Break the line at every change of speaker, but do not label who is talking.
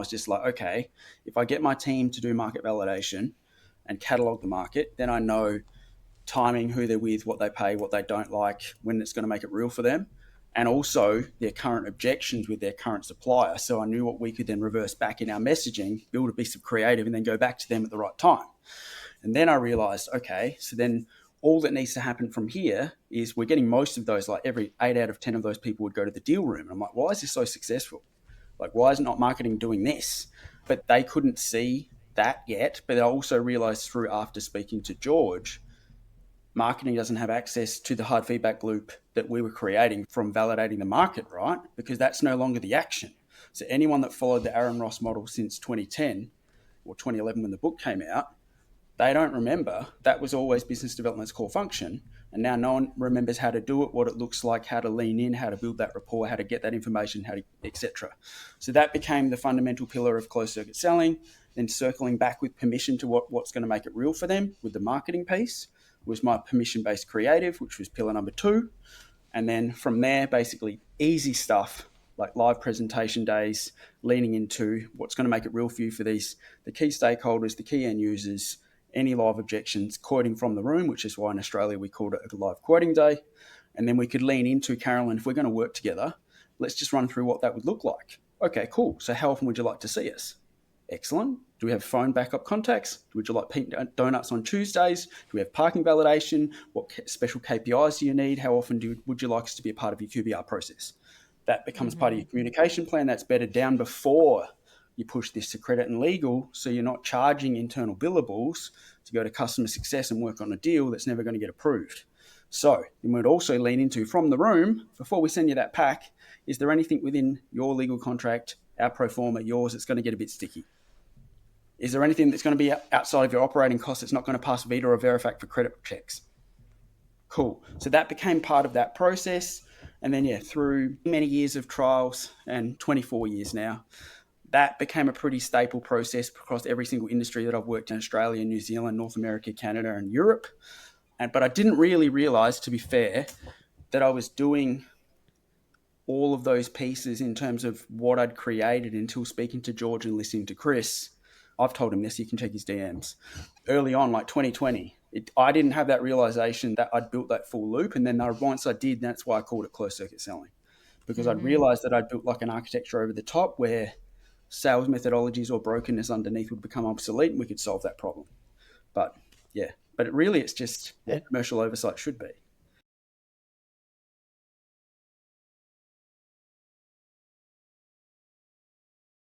was just like, okay, if I get my team to do market validation and catalog the market, then I know timing, who they're with, what they pay, what they don't like, when it's going to make it real for them, and also their current objections with their current supplier. So I knew what we could then reverse back in our messaging, build a piece of creative, and then go back to them at the right time. And then I realized, okay, so then all that needs to happen from here is we're getting most of those, like every 8 out of 10 of those people would go to the deal room. And I'm like, why is this so successful? Like, why is not marketing doing this? But they couldn't see that yet. But I also realized through, after speaking to George, marketing doesn't have access to the hard feedback loop that we were creating from validating the market, right? Because that's no longer the action. So anyone that followed the Aaron Ross model since 2010 or 2011 when the book came out, they don't remember that was always business development's core function. And now no one remembers how to do it, what it looks like, how to lean in, how to build that rapport, how to get that information, how to, etc. So that became the fundamental pillar of closed circuit selling. Then circling back with permission to what's going to make it real for them with the marketing piece was my permission-based creative, which was pillar number 2. And then from there, basically easy stuff like live presentation days, leaning into what's going to make it real for you for the key stakeholders, the key end users, any live objections, quoting from the room, which is why in Australia we called it a live quoting day. And then we could lean into, Carolyn, if we're going to work together, let's just run through what that would look like. Okay, cool. So how often would you like to see us? Excellent. Do we have phone backup contacts? Would you like pink donuts on Tuesdays? Do we have parking validation? What special KPIs do you need? How often would you like us to be a part of your QBR process? That becomes part of your communication plan. That's bedded down before you push this to credit and legal, so you're not charging internal billables to go to customer success and work on a deal that's never going to get approved. So you would also lean into, from the room, before we send you that pack, is there anything within your legal contract, our pro forma, yours, that's going to get a bit sticky? Is there anything that's going to be outside of your operating costs that's not going to pass Vita or Verifact for credit checks? Cool. So that became part of that process. And then, through many years of trials and 24 years now, that became a pretty staple process across every single industry that I've worked in: Australia, New Zealand, North America, Canada, and Europe. But I didn't really realize, to be fair, that I was doing all of those pieces in terms of what I'd created until speaking to George and listening to Chris. I've told him this, you can check his DMs. Early on, like 2020, I didn't have that realization that I'd built that full loop. And then once I did, that's why I called it closed circuit selling. Because I'd realized that I'd built like an architecture over the top where sales methodologies or brokenness underneath would become obsolete and we could solve that problem. But it's just what commercial oversight should be.